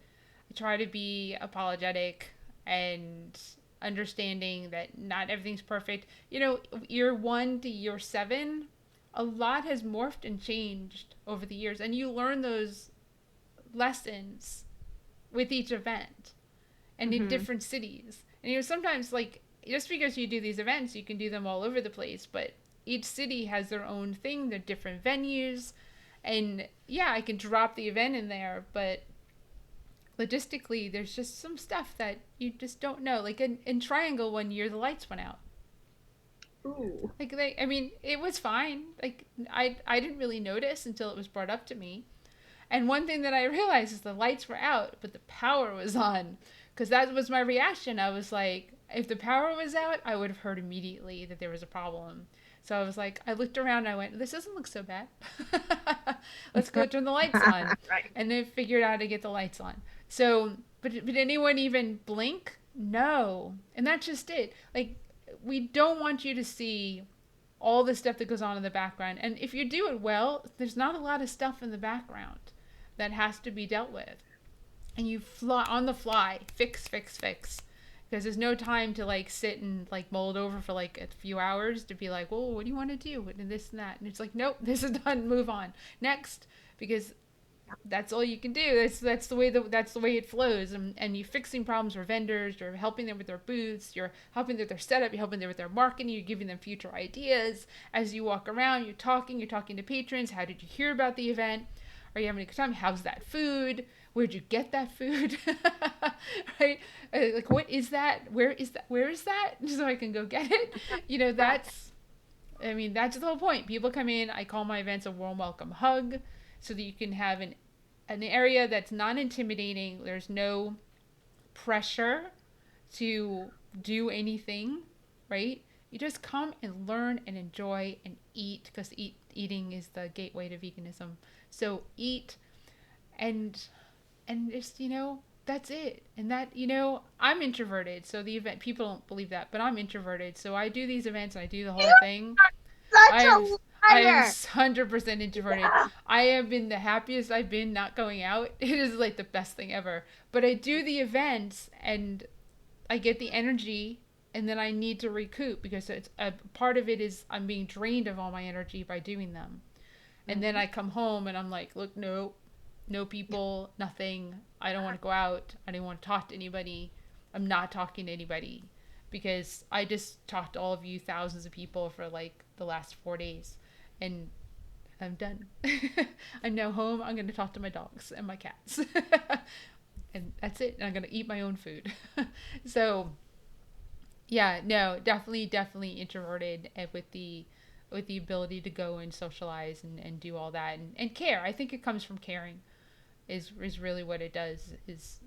I try to be apologetic and understanding that not everything's perfect. Year 1 to year 7, a lot has morphed and changed over the years, and you learn those lessons with each event and in different cities. And sometimes, like, just because you do these events, you can do them all over the place, but each city has their own thing, they're different venues. And yeah, I can drop the event in there, but logistically, there's just some stuff that you just don't know. Like in Triangle one year, the lights went out. Ooh. Like I mean, it was fine. Like I didn't really notice until it was brought up to me. And one thing that I realized is the lights were out, but the power was on. Because that was my reaction. I was like, if the power was out, I would have heard immediately that there was a problem. So I was like, I looked around and I went, this doesn't look so bad. Let's go turn the lights on. Right. And then figured out how to get the lights on. So, but did anyone even blink? No. And that's just it. Like, we don't want you to see all the stuff that goes on in the background. And if you do it well, there's not a lot of stuff in the background that has to be dealt with. And you fly on the fly, fix, because there's no time to like sit and like mull it over for like a few hours to be like, well, what do you want to do and this and that, and it's like, nope, this is done, move on next, because that's all you can do. That's the way it flows. And you're fixing problems for vendors, you're helping them with their booths, you're helping them with their setup, you're helping them with their marketing, you're giving them future ideas as you walk around. You're talking to patrons. How did you hear about the event? Are you having a good time? How's that food? Where'd you get that food? Right? Like, what is that? Where is that? Where is that? So I can go get it. That's the whole point. People come in. I call my events a warm welcome hug, so that you can have an area that's not intimidating. There's no pressure to do anything, right? You just come and learn and enjoy and eat, because eating is the gateway to veganism. So eat and just, that's it. And that, I'm introverted, so the event, people don't believe that, but I'm introverted. So I do these events and I do the whole thing. Such a I am liar. 100% introverted. Yeah. I have been the happiest I've been not going out. It is like the best thing ever. But I do the events and I get the energy, and then I need to recoup, because it's a part of it is I'm being drained of all my energy by doing them. And then I come home and I'm like, look, no people, nothing. I don't want to go out. I don't want to talk to anybody. I'm not talking to anybody, because I just talked to all of you thousands of people for like the last 4 days, and I'm done. I'm now home. I'm going to talk to my dogs and my cats. And that's it. And I'm going to eat my own food. So yeah, no, definitely introverted, and with the ability to go and socialize and do all that, and care. I think it comes from caring is really what it does, is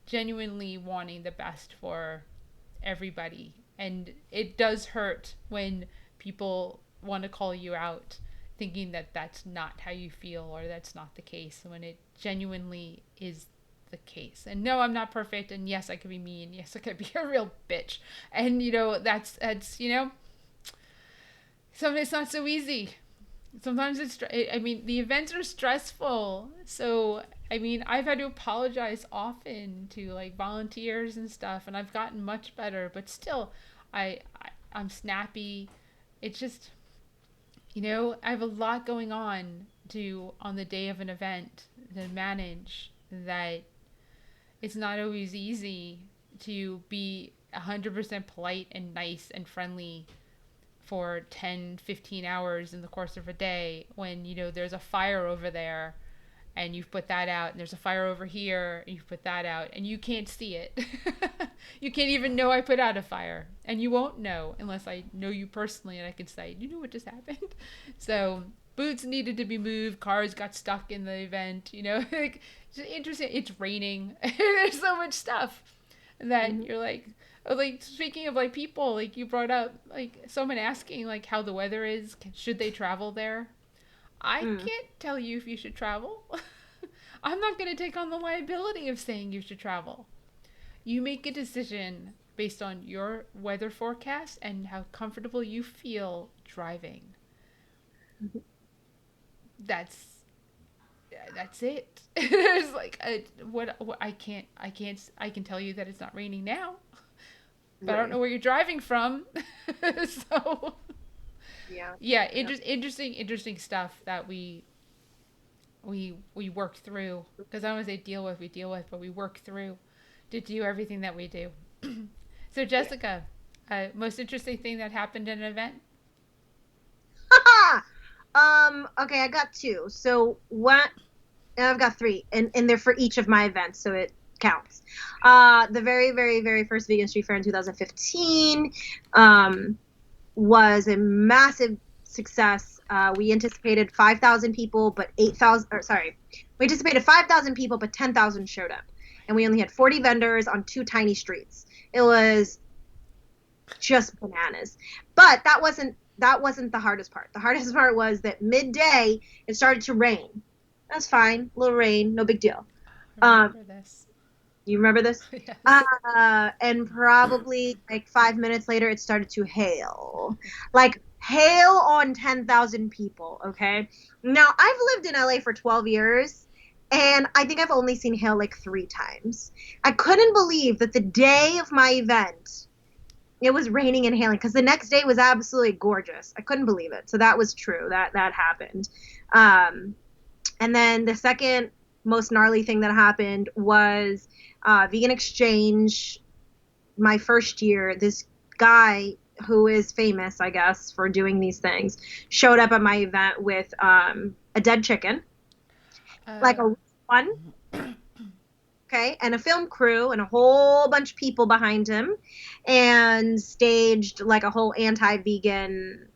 genuinely wanting the best for everybody And it does hurt when people want to call you out thinking that that's not how you feel or that's not the case when it genuinely is the case. And no, I'm not perfect, and yes, I could be mean, yes, I could be a real bitch. And that's sometimes it's not so easy. Sometimes I mean, the events are stressful. So, I mean, I've had to apologize often to like volunteers and stuff, and I've gotten much better, but still, I'm snappy. It's just, I have a lot going on the day of an event to manage that it's not always easy to be 100% polite and nice and friendly for 10, 15 hours in the course of a day when, there's a fire over there and you've put that out and there's a fire over here and you've put that out and you can't see it. You can't even know I put out a fire, and you won't know unless I know you personally and I can say, you know what just happened? So booths needed to be moved, cars got stuck in the event, like, it's interesting. It's raining. There's so much stuff that you're like, oh, like, speaking of like people, like you brought up, like someone asking like how the weather is, should they travel there? I Mm. can't tell you if you should travel. I'm not going to take on the liability of saying you should travel. You make a decision based on your weather forecast and how comfortable you feel driving. That's that's it. There's like what I can tell you that it's not raining now, but I don't Right. know where you're driving from. So Yeah. yeah, Yeah. interesting stuff that we work through, because I don't want to say we deal with, but we work through to do everything that we do. So Yeah. Jessica, most interesting thing that happened in an event? Okay, I got two. So what I've got three, and they're for each of my events, so it counts. The very, very, very first Vegan Street Fair in 2015 um, was a massive success. We anticipated 5,000 people, but 8,000, or sorry, we anticipated 5,000 people, but 10,000 showed up. And we only had 40 vendors on two tiny streets. It was just bananas. But that wasn't the hardest part. The hardest part was that midday it started to rain. That's fine, a little rain, no big deal. Um, Remember this? you remember this? Yes. And probably like 5 minutes later, it started to hail. Like hail on 10,000 people, okay? Now, I've lived in LA for 12 years, and I think I've only seen hail like 3 times. I couldn't believe that the day of my event, it was raining and hailing, because the next day was absolutely gorgeous. I couldn't believe it. So that was true. That happened. Um, and then the second most gnarly thing that happened was vegan exchange. My first year, this guy who is famous, I guess, for doing these things, showed up at my event with a dead chicken, like Uh, a one, okay, and a film crew and a whole bunch of people behind him, and staged like a whole anti-vegan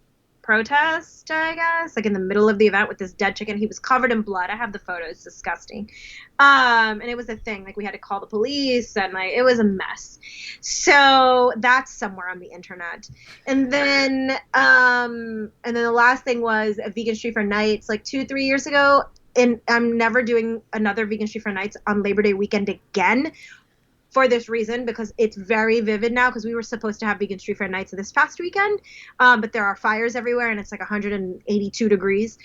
protest, I guess, like in the middle of the event with this dead chicken. He was covered in blood. I have the photos, disgusting. And it was a thing. Like we had to call the police, and like it was a mess. So that's somewhere on the internet. And then the last thing was a vegan street for nights, like 2, 3 years ago. And I'm never doing another vegan street for nights on Labor Day weekend again, for this reason, because it's very vivid now, because we were supposed to have vegan street fair nights this past weekend, but there are fires everywhere and it's like 182 degrees.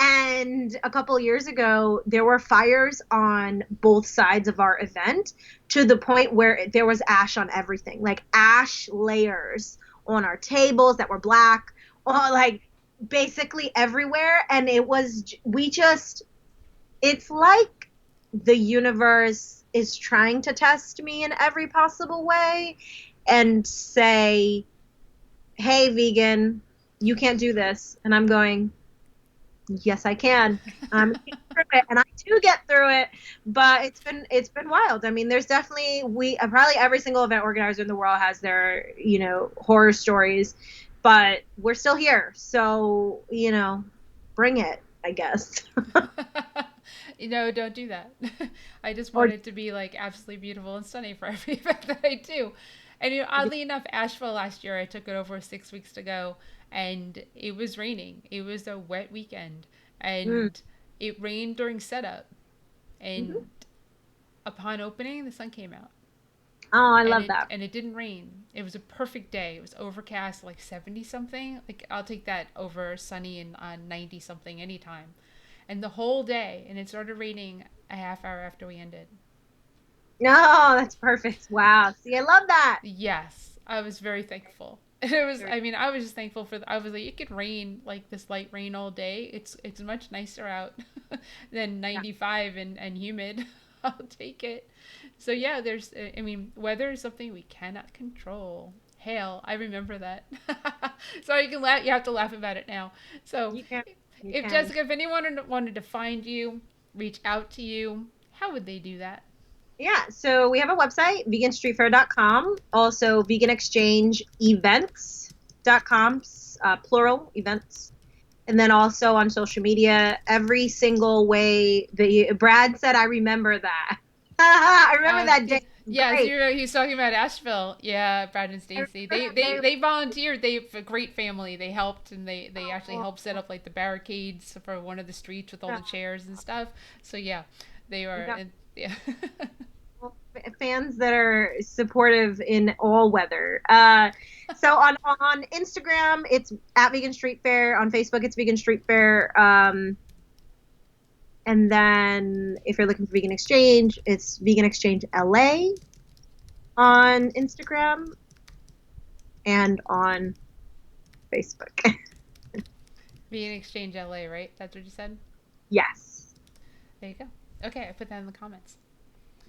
And a couple of years ago, there were fires on both sides of our event, to the point where there was ash on everything, like ash layers on our tables that were black, or like basically everywhere. And it's like the universe is trying to test me in every possible way and say, hey, vegan, you can't do this. And I'm going, yes, I can. I'm getting through it, and I do get through it. But it's been wild. I mean, there's definitely probably every single event organizer in the world has their horror stories, but we're still here. So bring it, I guess. Don't do that. I just Or want it to be like absolutely beautiful and stunning for every event that I do. And oddly enough, Asheville last year, I took it over 6 weeks to go, and it was raining. It was a wet weekend, Mm. and it rained during setup. Mhm. And upon opening, the sun came out, Oh, I and love it that. and it didn't rain. It was a perfect day. It was overcast, like 70 something. Like I'll take that over sunny and 90 something anytime. And the whole day, and it started raining a half hour after we ended. No, that's perfect. Wow. See, I love that. Yes, I was very thankful. It was, I mean, I was just thankful for, I was like, it could rain, like this light rain all day. It's much nicer out than Yeah. 95 and humid. I'll take it. So yeah, there's, I mean, weather is something we cannot control. Hail, I remember that. So you can laugh, you have to laugh about it now. So You can. You if can. Jessica, if anyone wanted to find you, reach out to you, how would they do that? Yeah, so we have a website, veganstreetfair.com, also veganexchangeevents.com, plural events. And then also on social media, every single way that Brad said, I remember that. I remember that day. Because yes, Great. he's talking about Asheville. Yeah, Brad and I Stacy. remember that day. They volunteered. They have a great family. They helped and they actually Oh, helped set up like the barricades for one of the streets with all the chairs and stuff. So yeah, they we are. got Yeah. fans that are supportive in all weather. So on Instagram, it's at Vegan Street Fair. On Facebook, it's Vegan Street Fair. And then if you're looking for Vegan Exchange, it's Vegan Exchange LA on Instagram and on Facebook. Being Exchange LA, right? That's what you said. Yes. There you go. Okay, I put that in the comments.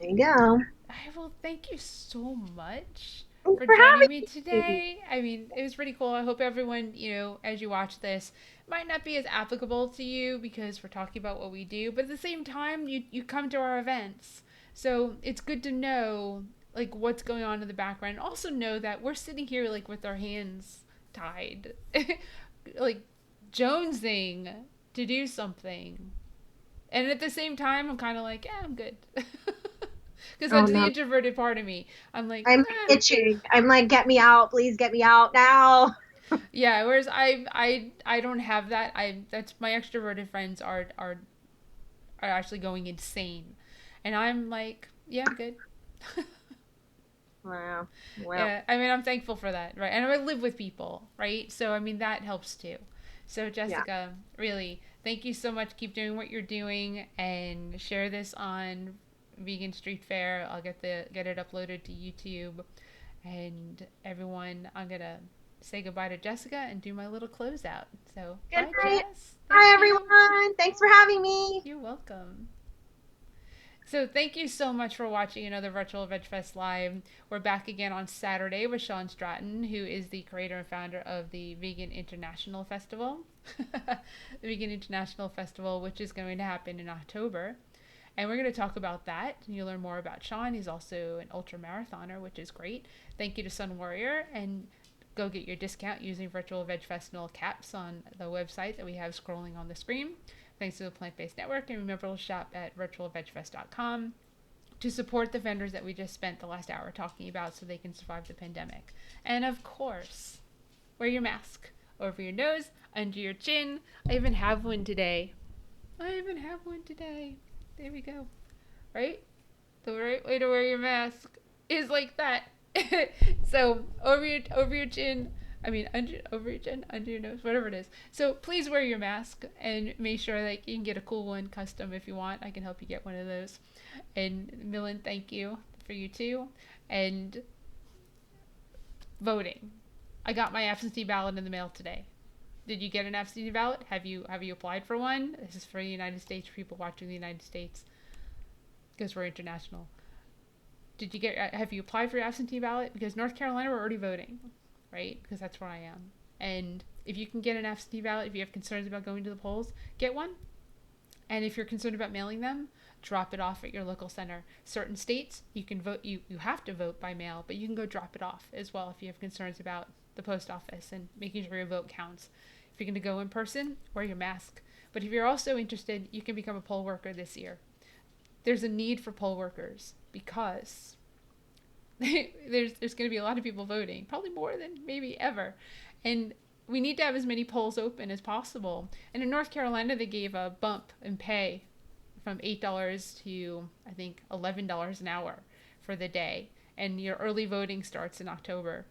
There you go. I will thank you so much Thanks for for joining having me me. today. I mean, it was pretty cool. I hope everyone, as you watch this, might not be as applicable to you because we're talking about what we do, but at the same time, you come to our events. So it's good to know like what's going on in the background. Also know that we're sitting here like with our hands tied. Like jonesing to do something. And at the same time, I'm kind of like, yeah, I'm good. Because Oh that's the no. introverted part of me. I'm like, I'm eh. itching. I'm like, get me out, please get me out now. Yeah. Whereas I don't have that. That's my extroverted friends are actually going insane, and I'm like, yeah, I'm good. Wow. Well, Yeah. I mean, I'm thankful for that, right? And I live with people, right? So I mean, that helps too. So yeah. Jessica, really, thank you so much. Keep doing what you're doing, and share this on Vegan Street Fair. I'll get it uploaded to YouTube. And everyone, I'm going to say goodbye to Jessica and do my little closeout. So, Good bye, night. Jess. Bye, Thank you. everyone. Thanks for having me. You're welcome. So, thank you so much for watching another virtual Vegfest Live. We're back again on Saturday with Sean Stratton, who is the creator and founder of the Vegan International Festival. The Vegan International Festival, which is going to happen in October. And we're going to talk about that. And you'll learn more about Sean. He's also an ultra marathoner, which is great. Thank you to Sun Warrior. And go get your discount using Virtual Veg Festival caps on the website that we have scrolling on the screen. Thanks to the Plant Based Network. And remember to shop at virtualvegfest.com to support the vendors that we just spent the last hour talking about so they can survive the pandemic. And of course, wear your mask over your nose, under your chin. I even have one today. There we go. Right? The right way to wear your mask is like that. So over your chin, I mean under over your chin, under your nose, whatever it is. So please wear your mask and make sure that you can get a cool one custom if you want. I can help you get one of those. And Millen, thank you for you too. And voting. I got my absentee ballot in the mail today. Did you get an absentee ballot? Have you applied for one? This is for the United States, for people watching the United States, because we're international. Have you applied for your absentee ballot? Because North Carolina, we're already voting, right? Because that's where I am. And if you can get an absentee ballot, if you have concerns about going to the polls, get one. And if you're concerned about mailing them, drop it off at your local center. Certain states, you can vote, you have to vote by mail, but you can go drop it off as well if you have concerns about the post office and making sure your vote counts. If you're going to go in person, wear your mask. But if you're also interested, you can become a poll worker this year. There's a need for poll workers because there's going to be a lot of people voting, probably more than maybe ever. And we need to have as many polls open as possible. And in North Carolina, they gave a bump in pay from $8 to, I think, $11 an hour for the day. And your early voting starts in October.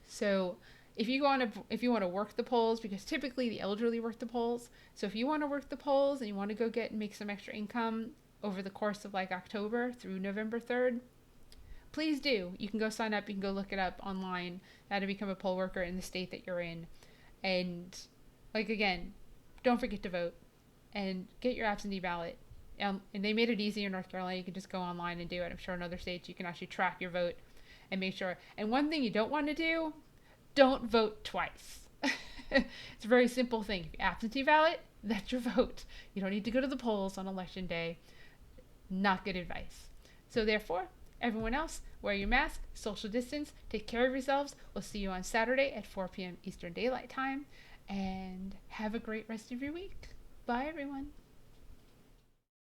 So if you want to work the polls, because typically the elderly work the polls, so if you want to work the polls and you want to go get and make some extra income over the course of like October through November 3rd, please do. You can go sign up. You can go look it up online how to become a poll worker in the state that you're in. And like again, don't forget to vote and get your absentee ballot. And they made it easy in North Carolina. You can just go online and do it. I'm sure in other states you can actually track your vote and make sure. And one thing you don't want to do, don't vote twice. It's a very simple thing. If you absentee ballot, that's your vote. You don't need to go to the polls on election day. Not good advice. So therefore, everyone else, wear your mask, social distance, take care of yourselves. We'll see you on Saturday at 4 p.m. Eastern Daylight Time. And have a great rest of your week. Bye, everyone.